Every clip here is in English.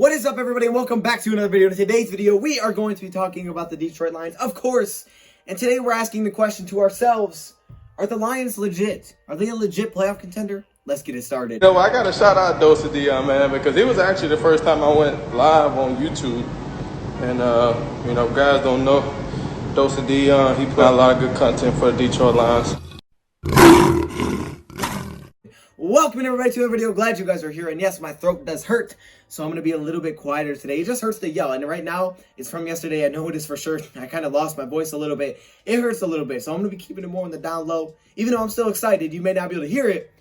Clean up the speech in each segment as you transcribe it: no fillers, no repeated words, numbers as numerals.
What is up, everybody, and welcome back to another video. In today's video, we are going to be talking about the Detroit Lions, of course. And today we're asking the question to ourselves, are the Lions legit? Are they a legit playoff contender? Let's get it started. You know, I got to shout out DoseOfDion, man, because it was actually the first time I went live on YouTube. And, you know, guys don't know DoseOfDion. He put out a lot of good content for the Detroit Lions. Welcome everybody to a video. Glad you guys are here. And yes, my throat does hurt, so I'm going to be a little bit quieter today. It just hurts to yell. And right now, it's from yesterday. I know it is for sure. I kind of lost my voice a little bit. It hurts a little bit, so I'm going to be keeping it more on the down low. Even though I'm still excited, you may not be able to hear it.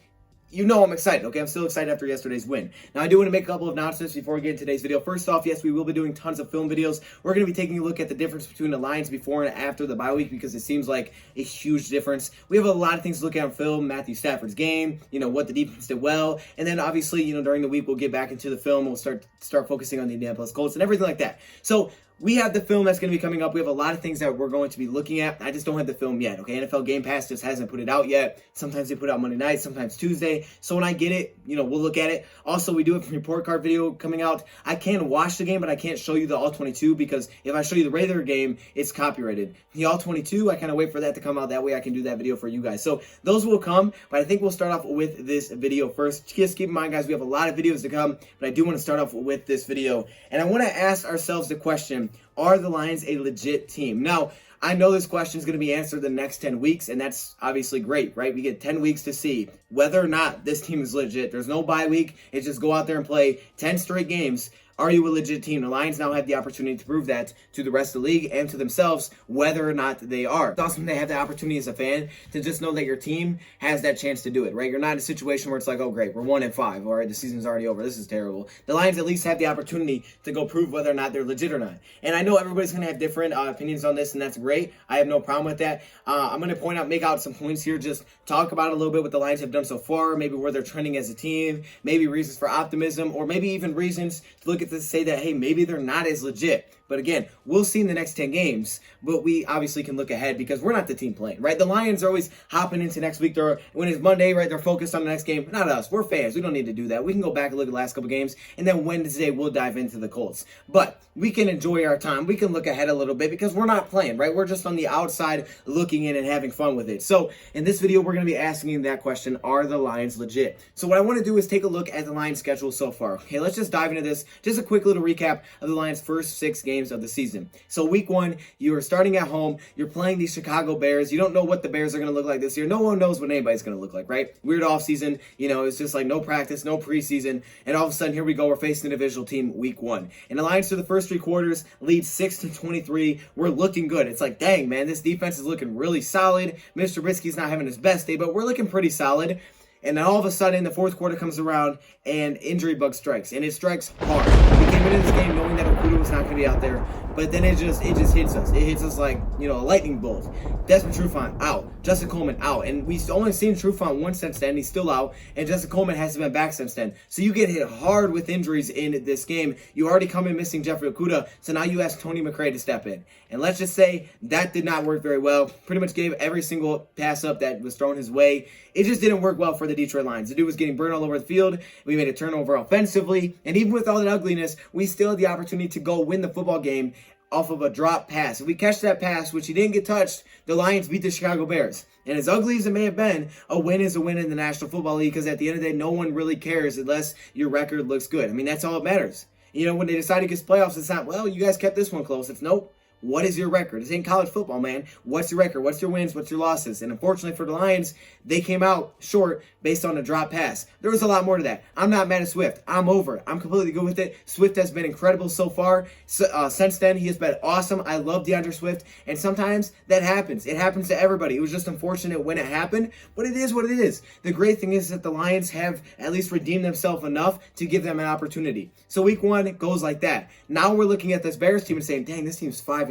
You know I'm excited, okay? I'm still excited after yesterday's win. Now, I do want to make a couple of announcements before we get into today's video. First off, yes, we will be doing tons of film videos. We're going to be taking a look at the difference between the Lions before and after the bye week because it seems like a huge difference. We have a lot of things to look at on film. Matthew Stafford's game, you know, what the defense did well. And then, obviously, you know, during the week, we'll get back into the film. We'll start focusing on the Indianapolis Colts and everything like that. So, we have the film that's going to be coming up. We have a lot of things that we're going to be looking at. I just don't have the film yet, okay? NFL Game Pass just hasn't put it out yet. Sometimes they put it out Monday night, sometimes Tuesday. So when I get it, you know, we'll look at it. Also, we do have a report card video coming out. I can watch the game, but I can't show you the All-22 because if I show you the regular game, it's copyrighted. The All-22, I kind of wait for that to come out. That way I can do that video for you guys. So those will come, but I think we'll start off with this video first. Just keep in mind, guys, we have a lot of videos to come, but I do want to start off with this video. And I want to ask ourselves the question, are the Lions a legit team? Now, I know this question is going to be answered the next 10 weeks, and that's obviously great, right? We get 10 weeks to see whether or not this team is legit. There's no bye week. It's just go out there and play 10 straight games. Are you a legit team? The Lions now have the opportunity to prove that to the rest of the league and to themselves whether or not they are. It's awesome to have the opportunity as a fan to just know that your team has that chance to do it, right? You're not in a situation where it's like, oh, great, we're 1-5. All right, the season's already over. This is terrible. The Lions at least have the opportunity to go prove whether or not they're legit or not. And I know everybody's going to have different opinions on this, and that's great. I have no problem with that. I'm going to make out some points here, just talk about a little bit what the Lions have done so far, maybe where they're trending as a team, maybe reasons for optimism, or maybe even reasons to look at this and say that, hey, maybe they're not as legit. But again, we'll see in the next 10 games, but we obviously can look ahead because we're not the team playing, right? The Lions are always hopping into next week. When it's Monday, right, they're focused on the next game. Not us. We're fans. We don't need to do that. We can go back and look at the last couple games, and then Wednesday we'll dive into the Colts. But we can enjoy our time. We can look ahead a little bit because we're not playing, right? We're just on the outside looking in and having fun with it. So in this video, we're going to be asking that question, are the Lions legit? So what I want to do is take a look at the Lions schedule so far. Okay, let's just dive into this. Just a quick little recap of the Lions' first 6 games of the season. So week 1, you are starting at home. You're playing the Chicago Bears. You don't know what the Bears are going to look like this year. No one knows what anybody's going to look like, right? Weird offseason. You know, it's just like no practice, no preseason. And all of a sudden, here we go. We're facing a divisional team week 1. And the Lions, through the first 3 quarters, lead 6-23. We're looking good. It's like, dang, man, this defense is looking really solid. Mr. Trubisky's not having his best day, but we're looking pretty solid. And then all of a sudden, the fourth quarter comes around, and injury bug strikes, and it strikes hard. We came into this game knowing that Okuda was not going to be out there, but then it just hits us. It hits us like, you know, a lightning bolt. Desmond Trufant out, Justin Coleman out, and we've only seen Trufant once since then. He's still out, and Justin Coleman hasn't been back since then. So you get hit hard with injuries in this game. You already come in missing Jeffrey Okuda, so now you ask Tony McRae to step in. And let's just say that did not work very well. Pretty much gave every single pass up that was thrown his way. It just didn't work well for the Detroit Lions. The dude was getting burned all over the field. We made a turnover offensively. And even with all that ugliness, we still had the opportunity to go win the football game off of a drop pass. If we catch that pass, which he didn't get touched, the Lions beat the Chicago Bears. And as ugly as it may have been, a win is a win in the National Football League because at the end of the day, no one really cares unless your record looks good. I mean, that's all that matters. You know, when they decide to get playoffs, it's not, well, you guys kept this one close. It's nope. What is your record? This ain't college football, man. What's your record? What's your wins? What's your losses? And unfortunately for the Lions, they came out short based on a drop pass. There was a lot more to that. I'm not mad at Swift. I'm over it. I'm completely good with it. Swift has been incredible so far. Since then, he has been awesome. I love DeAndre Swift. And sometimes that happens. It happens to everybody. It was just unfortunate when it happened, but it is what it is. The great thing is that the Lions have at least redeemed themselves enough to give them an opportunity. So week 1 goes like that. Now we're looking at this Bears team and saying, dang, this team's 5-1.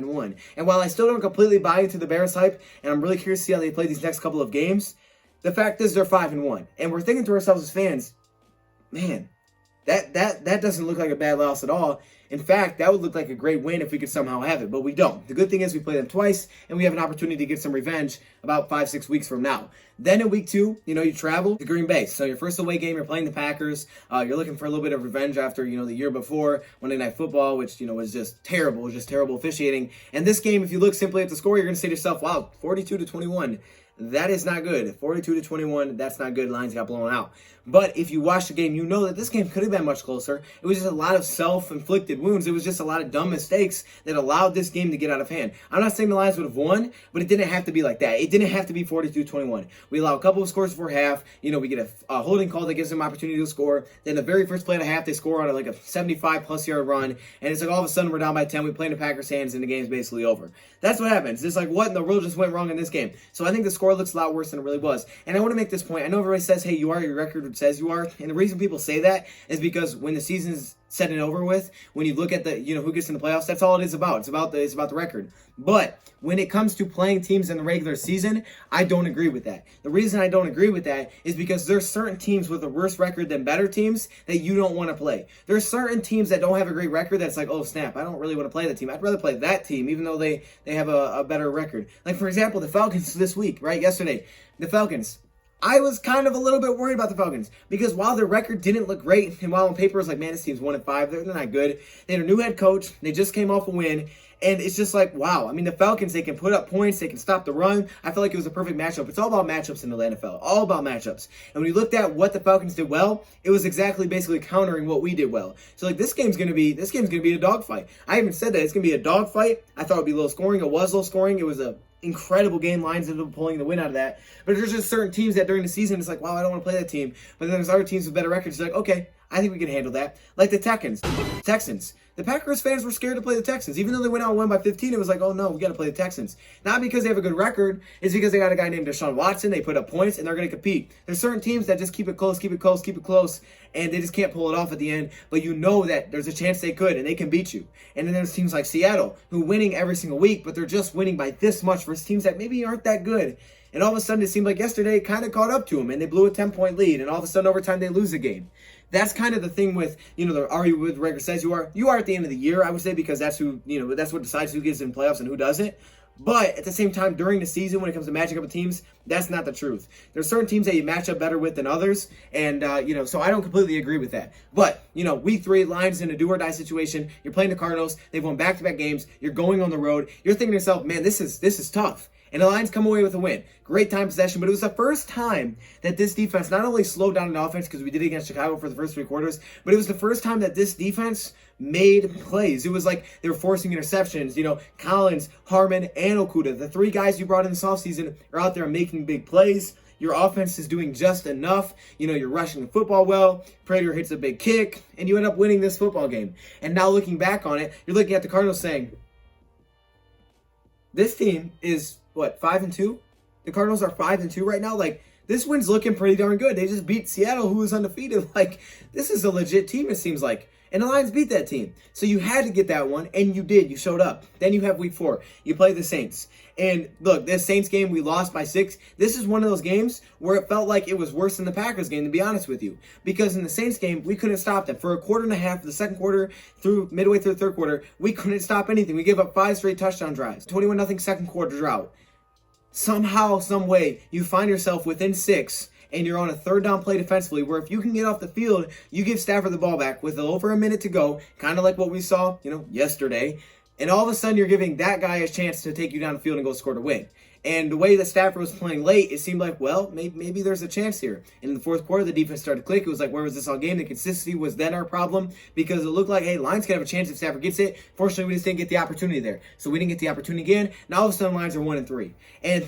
And while I still don't completely buy into the Bears hype, and I'm really curious to see how they play these next couple of games, the fact is they're 5-1. And we're thinking to ourselves as fans, man, That doesn't look like a bad loss at all. In fact, that would look like a great win if we could somehow have it, but we don't. The good thing is we play them twice, and we have an opportunity to get some revenge about 5-6 weeks from now. Then in week 2, you travel to Green Bay. So your first away game, you're playing the Packers. You're looking for a little bit of revenge after, the year before, Monday Night Football, which, was just terrible. It was just terrible officiating. And this game, if you look simply at the score, you're going to say to yourself, wow, 42-21. That is not good. 42-21, that's not good. Lions got blown out. But if you watch the game, you know that this game could have been much closer. It was just a lot of self-inflicted wounds. It was just a lot of dumb mistakes that allowed this game to get out of hand. I'm not saying the Lions would have won, but it didn't have to be like that. It didn't have to be 42-21. We allow a couple of scores before half. We get a holding call that gives them opportunity to score. Then the very first play of the half, they score on like a 75-plus yard run. And it's like all of a sudden we're down by 10. We play in the Packers' hands and the game's basically over. That's what happens. It's like, what in the world just went wrong in this game? So I think the score looks a lot worse than it really was. And I want to make this point. I know everybody says, hey, you are your record says you are. And the reason people say that is because when the season's said and over with, when you look at the, who gets in the playoffs, that's all it is about. It's about the record. But when it comes to playing teams in the regular season, I don't agree with that. The reason I don't agree with that is because there's certain teams with a worse record than better teams that you don't want to play. There's certain teams that don't have a great record that's like, oh snap, I don't really want to play that team. I'd rather play that team, even though they have a better record. Like for example, the Falcons this week, right? Yesterday, the Falcons. I was kind of a little bit worried about the Falcons because while their record didn't look great, and while on paper it was like, man, this team's 1-5, they're not good. They had a new head coach. They just came off a win. And it's just like, wow. I mean, the Falcons, they can put up points. They can stop the run. I feel like it was a perfect matchup. It's all about matchups in the NFL. All about matchups. And when you looked at what the Falcons did well, it was exactly basically countering what we did well. So, like, this game's going to be a dogfight. I even said that. It's going to be a dogfight. I thought it would be low scoring. It was low scoring. It was a incredible game. Lions ended up pulling the win out of that. But there's just certain teams that during the season, it's like, wow, I don't want to play that team. But then there's other teams with better records. It's like, okay, I think we can handle that. Like the Texans. The Packers fans were scared to play the Texans. Even though they went out and won by 15, it was like, oh no, we got to play the Texans. Not because they have a good record. It's because they got a guy named Deshaun Watson. They put up points, and they're going to compete. There's certain teams that just keep it close, and they just can't pull it off at the end. But you know that there's a chance they could, and they can beat you. And then there's teams like Seattle, who winning every single week, but they're just winning by this much versus teams that maybe aren't that good. And all of a sudden, it seemed like yesterday it kind of caught up to them, and they blew a 10-point lead, and all of a sudden, overtime, they lose a game. That's kind of the thing with, the are you with the record says you are. You are at the end of the year, I would say, because that's who, that's what decides who gets in playoffs and who doesn't. But at the same time, during the season, when it comes to matching up with teams, that's not the truth. There's certain teams that you match up better with than others, and, so I don't completely agree with that. But, week 3, Lions in a do-or-die situation. You're playing the Cardinals. They've won back-to-back games. You're going on the road. You're thinking to yourself, man, this is tough. And the Lions come away with a win. Great time possession, but it was the first time that this defense not only slowed down an offense, because we did it against Chicago for the first 3 quarters, but it was the first time that this defense made plays. It was like they were forcing interceptions. Collins, Harmon, and Okudah, the 3 guys you brought in this offseason, are out there making big plays. Your offense is doing just enough. You're rushing the football well. Prater hits a big kick, and you end up winning this football game. And now looking back on it, you're looking at the Cardinals saying, this team is, 5-2? The Cardinals are 5-2 right now. Like, this win's looking pretty darn good. They just beat Seattle, who was undefeated. Like, this is a legit team, it seems like. And the Lions beat that team. So you had to get that one, and you did. You showed up. Then you have week 4. You play the Saints. And look, this Saints game, we lost by 6. This is one of those games where it felt like it was worse than the Packers game, to be honest with you. Because in the Saints game, we couldn't stop them. For a quarter and a half, the second quarter, midway through the third quarter, we couldn't stop anything. We gave up 5 straight touchdown drives. 21-0 second quarter drought. Somehow, some way, you find yourself within 6, and you're on a third down play defensively, where if you can get off the field, you give Stafford the ball back with over a minute to go, kind of like what we saw, yesterday. And all of a sudden, you're giving that guy a chance to take you down the field and go score to win. And the way that Stafford was playing late, it seemed like, well, maybe there's a chance here. And in the fourth quarter, the defense started to click. It was like, where was this all game? The consistency was then our problem, because it looked like, hey, Lions can have a chance if Stafford gets it. Fortunately, we just didn't get the opportunity there. So we didn't get the opportunity again. Now all of a sudden, Lions are 1-3. And,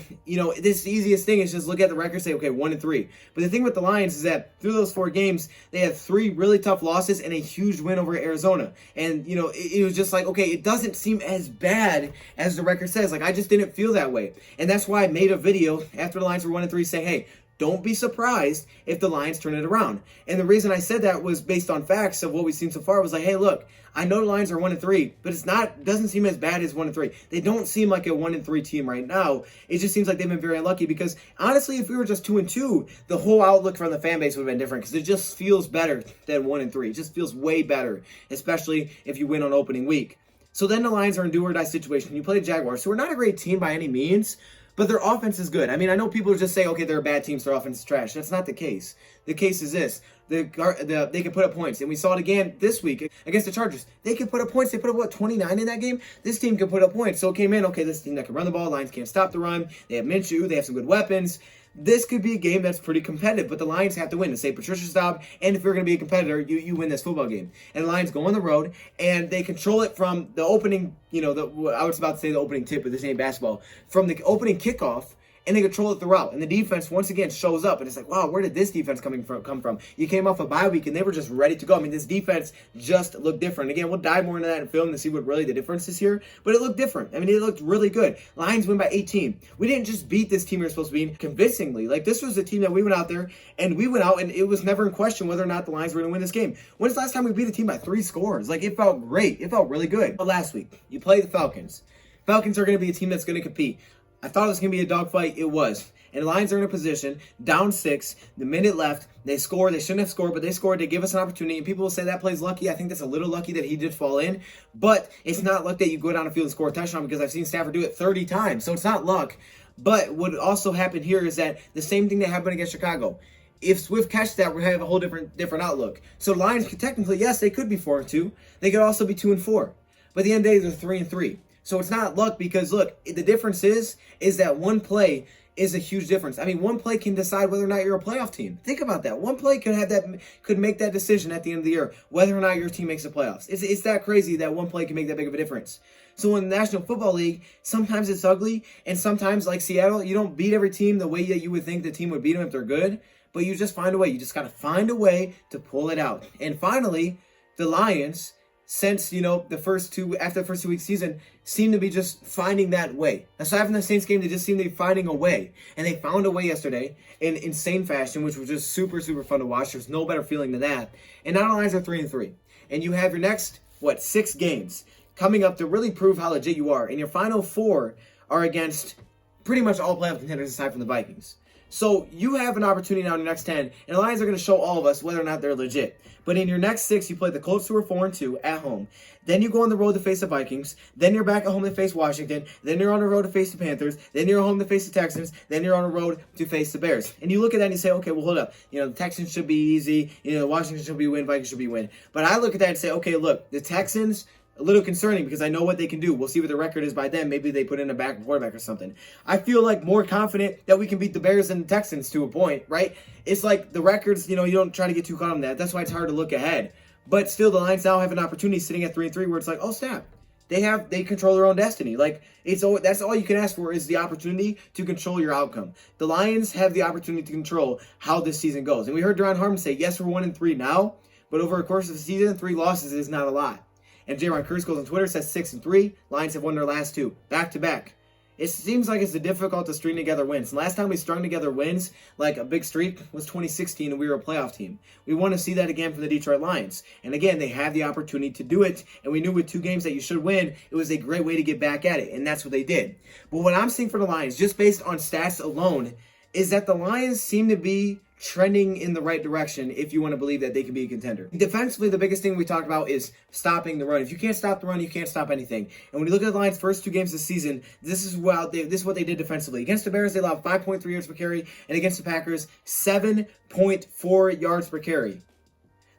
this easiest thing is just look at the record and say, okay, 1-3. But the thing with the Lions is that through those 4 games, they had 3 really tough losses and a huge win over Arizona. And, it was just like, okay, it doesn't seem as bad as the record says. Like, I just didn't feel that way. And that's why I made a video after the Lions were 1-3 saying, hey, don't be surprised if the Lions turn it around. And the reason I said that was based on facts of what we've seen so far. Was like, hey, look, I know the Lions are 1-3, but doesn't seem as bad as 1-3. They don't seem like a 1-3 team right now. It just seems like they've been very unlucky because honestly, if we were just 2-2, the whole outlook from the fan base would have been different because it just feels better than 1-3. It just feels way better, especially if you win on opening week. So then the Lions are in do or die situation. You play the Jaguars, who are not a great team by any means, but their offense is good. I mean, I know people just say, okay, they're a bad team, so their offense is trash. That's not the case. The case is this. They can put up points. And we saw it again this week against the Chargers. They can put up points. They put up, 29 in that game? This team can put up points. So it came in, okay, this team that can run the ball. Lions can't stop the run. They have Minshew. They have some good weapons. This could be a game that's pretty competitive, but the Lions have to win to save Patricia's job, and if you're going to be a competitor, you win this football game. And the Lions go on the road, and they control it from the opening, I was about to say the opening tip, but this ain't basketball, from the opening kickoff, and they control it throughout. And the defense, once again, shows up. And it's like, wow, where did this defense come from? You came off a bye week, and they were just ready to go. I mean, this defense just looked different. Again, we'll dive more into that in film to see what really the difference is here. But it looked different. I mean, it looked really good. Lions win by 18. We didn't just beat this team we were supposed to beat convincingly. Like, this was a team that we went out there, and we went out, and it was never in question whether or not the Lions were going to win this game. When's the last time we beat a team by 3 scores? Like, it felt great. It felt really good. But last week, you played the Falcons. Falcons are going to be a team that's going to compete. I thought it was going to be a dogfight. It was. And the Lions are in a position, down 6, the minute left. They score. They shouldn't have scored, but they scored. They give us an opportunity. And people will say that play's lucky. I think that's a little lucky that he did fall in. But it's not luck that you go down the field and score a touchdown because I've seen Stafford do it 30 times. So it's not luck. But what also happened here is that the same thing that happened against Chicago. If Swift catches that, we're going to have a whole different outlook. So the Lions could technically, yes, they could be 4-2. They could also be 2-4. But at the end of the day, they're 3-3. So it's not luck because, look, the difference is that one play is a huge difference. I mean, one play can decide whether or not you're a playoff team. Think about that. One play could make that decision at the end of the year, whether or not your team makes the playoffs. It's that crazy that one play can make that big of a difference. So in the National Football League, sometimes it's ugly, and sometimes, like Seattle, you don't beat every team the way that you would think the team would beat them if they're good, but you just find a way. You just got to find a way to pull it out. And finally, the Lions, since, after the first 2 weeks season, seem to be just finding that way. Aside from the Saints game, they just seem to be finding a way. And they found a way yesterday in insane fashion, which was just super, super fun to watch. There's no better feeling than that. And now the Lions are 3-3. And you have your next, 6 games coming up to really prove how legit you are. And your final 4 are against pretty much all playoff contenders aside from the Vikings. So you have an opportunity now in your next 10, and the Lions are going to show all of us whether or not they're legit. But in your next 6, you play the Colts, who are 4-2 at home. Then you go on the road to face the Vikings. Then you're back at home to face Washington. Then you're on the road to face the Panthers. Then you're home to face the Texans. Then you're on the road to face the Bears. And you look at that and you say, okay, well, hold up. The Texans should be easy. Washington should be win. Vikings should be win. But I look at that and say, okay, look, the Texans, a little concerning because I know what they can do. We'll see what the record is by then. Maybe they put in a backup quarterback or something. I feel like more confident that we can beat the Bears and the Texans to a point, right? It's like the records, you don't try to get too caught on that. That's why it's hard to look ahead. But still, the Lions now have an opportunity sitting at 3-3 where it's like, oh, snap. They control their own destiny. Like, that's all you can ask for is the opportunity to control your outcome. The Lions have the opportunity to control how this season goes. And we heard Duron Harmon say, yes, we're 1-3 now, but over the course of the season, 3 losses is not a lot. And J-Ron Kurz goes on Twitter, says 6-3. Lions have won their last 2, back-to-back. It seems like it's difficult to string together wins. Last time we strung together wins, like a big streak, was 2016, and we were a playoff team. We want to see that again from the Detroit Lions. And again, they have the opportunity to do it, and we knew with 2 games that you should win, it was a great way to get back at it, and that's what they did. But what I'm seeing for the Lions, just based on stats alone, is that the Lions seem to be trending in the right direction if you want to believe that they can be a contender. Defensively, the biggest thing we talked about is stopping the run. If you can't stop the run, you can't stop anything. And when you look at the Lions' first 2 games this season, this is what they did defensively. Against the Bears, they allowed 5.3 yards per carry, and against the Packers, 7.4 yards per carry.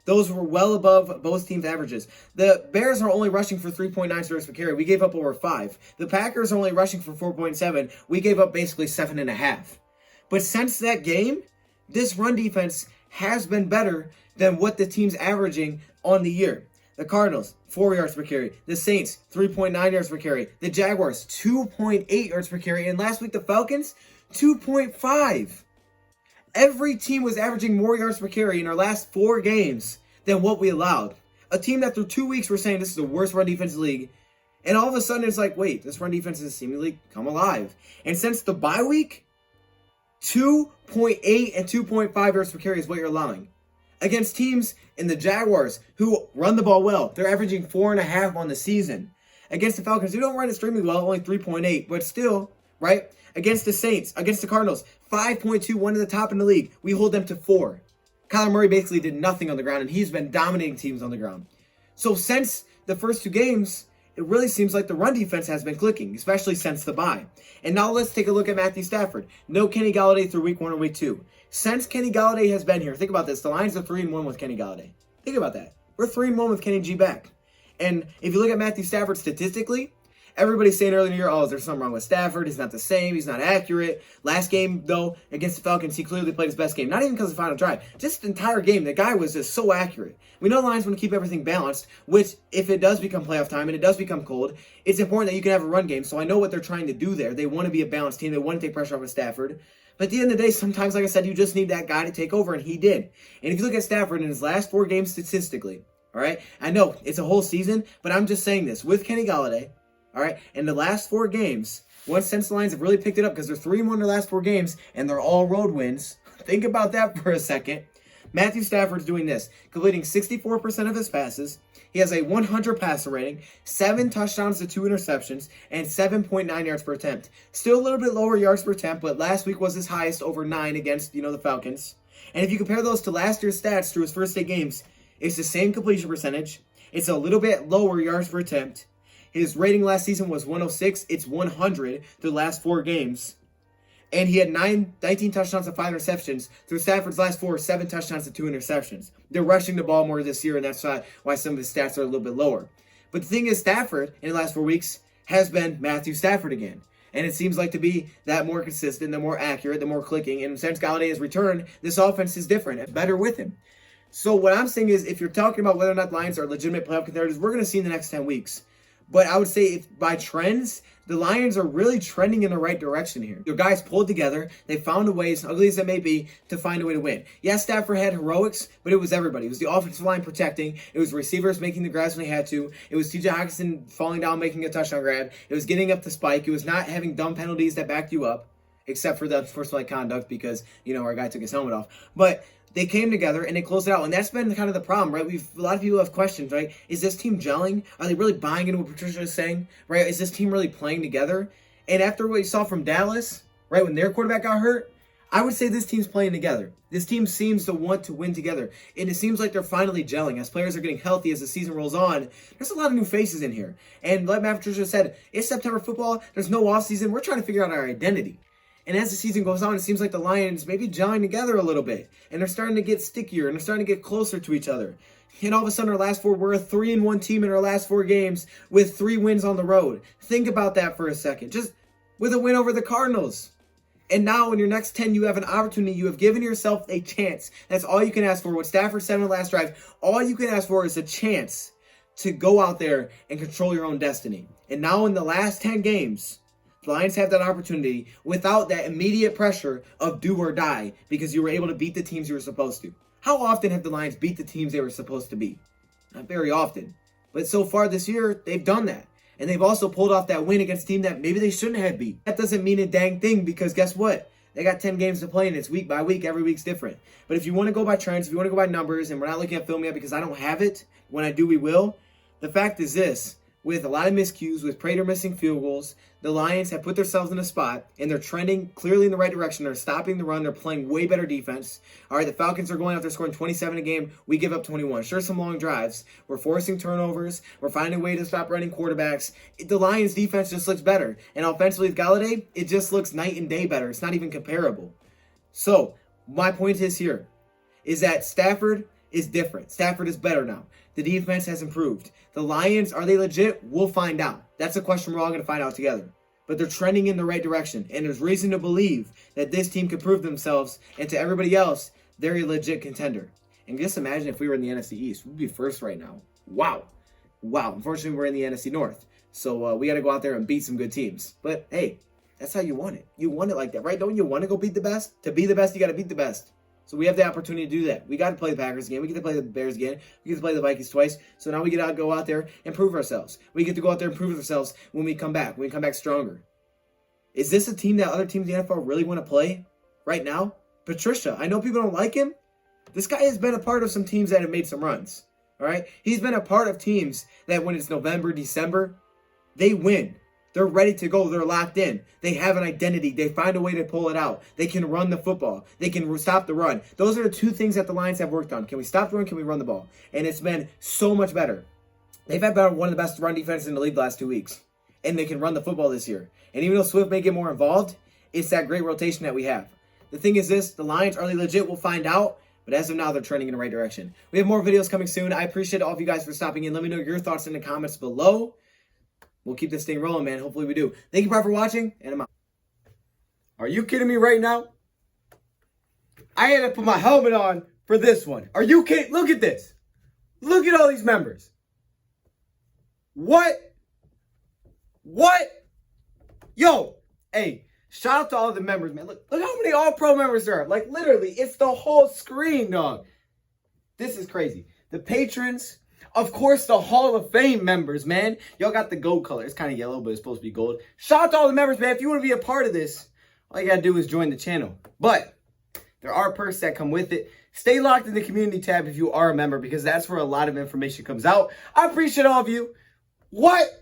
Those were well above both teams' averages. The Bears are only rushing for 3.9 yards per carry. We gave up over 5. The Packers are only rushing for 4.7. We gave up basically 7.5. But since that game, this run defense has been better than what the team's averaging on the year. The Cardinals, 4 yards per carry. The Saints, 3.9 yards per carry. The Jaguars, 2.8 yards per carry. And last week, the Falcons, 2.5. Every team was averaging more yards per carry in our last 4 games than what we allowed. A team that through 2 weeks were saying this is the worst run defense in the league. And all of a sudden, it's like, wait, this run defense has seemingly come alive. And since the bye week, 2.8 and 2.5 yards per carry is what you're allowing. Against teams in the Jaguars who run the ball well, they're averaging 4.5 on the season. Against the Falcons, who don't run extremely well, only 3.8, but still, right? Against the Saints, against the Cardinals, 5.2, one of the top in the league. We hold them to 4. Kyler Murray basically did nothing on the ground, and he's been dominating teams on the ground. So since the first 2 games, it really seems like the run defense has been clicking, especially since the bye. And now let's take a look at Matthew Stafford. No Kenny Golladay through week 1 or week 2. Since Kenny Golladay has been here, think about this. The Lions are 3-1 with Kenny Golladay. Think about that. We're 3-1 with Kenny G back. And if you look at Matthew Stafford statistically, everybody's saying earlier in the year, oh, there's something wrong with Stafford. He's not the same. He's not accurate. Last game, though, against the Falcons, he clearly played his best game. Not even because of the final drive. Just the entire game, the guy was just so accurate. We know the Lions want to keep everything balanced, which, if it does become playoff time and it does become cold, it's important that you can have a run game. So I know what they're trying to do there. They want to be a balanced team. They want to take pressure off of Stafford. But at the end of the day, sometimes, like I said, you just need that guy to take over, and he did. And if you look at Stafford in his last 4 games statistically, all right, I know it's a whole season, but I'm just saying this. With Kenny Golladay, all right, in the last 4 games, once since the Lions have really picked it up because they're 3-1 in their last 4 games, and they're all road wins. Think about that for a second. Matthew Stafford's doing this, completing 64% of his passes. He has a 100 passer rating, 7 touchdowns to 2 interceptions, and 7.9 yards per attempt. Still a little bit lower yards per attempt, but last week was his highest, over 9 against, the Falcons. And if you compare those to last year's stats through his first 8 games, it's the same completion percentage. It's a little bit lower yards per attempt. His rating last season was 106. It's 100 through the last 4 games. And he had 19 touchdowns and 5 interceptions. Through Stafford's last 4, 7 touchdowns and 2 interceptions. They're rushing the ball more this year, and that's why some of his stats are a little bit lower. But the thing is, Stafford, in the last 4 weeks, has been Matthew Stafford again. And it seems like to be that more consistent, the more accurate, the more clicking. And since Golladay has returned, this offense is different and better with him. So what I'm saying is, if you're talking about whether or not the Lions are legitimate playoff contenders, we're going to see in the next 10 weeks. But I would say if by trends, the Lions are really trending in the right direction here. Your guys pulled together. They found a way, as ugly as it may be, to find a way to win. Yes, Stafford had heroics, but it was everybody. It was the offensive line protecting. It was receivers making the grabs when they had to. It was TJ Hockenson falling down, making a touchdown grab. It was getting up the spike. It was not having dumb penalties that backed you up, except for the unsportsmanlike conduct because, our guy took his helmet off. But they came together and they closed it out. And that's been kind of the problem, right? A lot of people have questions, right? Is this team gelling? Are they really buying into what Patricia is saying, right? Is this team really playing together? And after what you saw from Dallas, right, when their quarterback got hurt, I would say this team's playing together. This team seems to want to win together. And it seems like they're finally gelling. As players are getting healthy as the season rolls on, there's a lot of new faces in here. And like Matt Patricia said, it's September football. There's no offseason. We're trying to figure out our identity. And as the season goes on, it seems like the Lions maybe gelling together a little bit. And they're starting to get stickier, and they're starting to get closer to each other. And all of a sudden, we're a 3-1 team in our last 4 games with 3 wins on the road. Think about that for a second. Just with a win over the Cardinals. And now in your next 10, you have an opportunity. You have given yourself a chance. That's all you can ask for. What Stafford said in the last drive, all you can ask for is a chance to go out there and control your own destiny. And now in the last 10 games, the Lions have that opportunity without that immediate pressure of do or die because you were able to beat the teams you were supposed to. How often have the Lions beat the teams they were supposed to beat? Not very often. But so far this year, they've done that. And they've also pulled off that win against a team that maybe they shouldn't have beat. That doesn't mean a dang thing because guess what? They got 10 games to play and it's week by week. Every week's different. But if you want to go by trends, if you want to go by numbers, and we're not looking at film yet because I don't have it. When I do, we will. The fact is this. With a lot of miscues, with Prater missing field goals, the Lions have put themselves in a spot, and they're trending clearly in the right direction. They're stopping the run. They're playing way better defense. All right, the Falcons are going out there scoring 27 a game. We give up 21. Sure, some long drives. We're forcing turnovers. We're finding a way to stop running quarterbacks. The Lions' defense just looks better. And offensively with Golladay, it just looks night and day better. It's not even comparable. So, my point is here, is that Stafford is different. Stafford is better now. The defense has improved. The Lions, are they legit? We'll find out. That's a question we're all going to find out together. But they're trending in the right direction. And there's reason to believe that this team can prove themselves. And to everybody else, they're a legit contender. And just imagine if we were in the NFC East. We'd be first right now. Wow. Unfortunately, we're in the NFC North. So we got to go out there and beat some good teams. But hey, that's how you want it. You want it like that, right? Don't you want to go beat the best? To be the best, you got to beat the best. So we have the opportunity to do that. We got to play the Packers again. We get to play the Bears again. We get to play the Vikings twice. So now we get to go out there and prove ourselves. We get to go out there and prove ourselves when we come back. When we come back stronger. Is this a team that other teams in the NFL really want to play? right now, Patricia. I know people don't like him. This guy has been a part of some teams that have made some runs. All right? He's been a part of teams that when it's November, December, they win. They're ready to go. They're locked in. They have an identity. They find a way to pull it out. They can run the football. They can stop the run. Those are the two things that the Lions have worked on. Can we stop the run? Can we run the ball? And it's been so much better. They've had one of the best run defenses in the league the last 2 weeks. And they can run the football this year. And even though Swift may get more involved, it's that great rotation that we have. The thing is this, the Lions, are they legit? We'll find out. But as of now, they're trending in the right direction. We have more videos coming soon. I appreciate all of you guys for stopping in. Let me know your thoughts in the comments below. We'll keep this thing rolling, man. Hopefully we do. Thank you, bro, for watching, and I'm out. Are you kidding me right now? I had to put my helmet on for this one. Are you kidding? Look at this. Look at all these members. What? Yo, hey, shout out to all the members, man. Look how many All-Pro members there are. Like, literally, it's the whole screen, dog. This is crazy. The patrons, of course, the Hall of Fame members, man. Y'all got the gold color. It's kind of yellow, but it's supposed to be gold. Shout out to all the members, man. If you want to be a part of this, all you got to do is join the channel. But there are perks that come with it. Stay locked in the community tab if you are a member, because that's where a lot of information comes out. I appreciate all of you. What?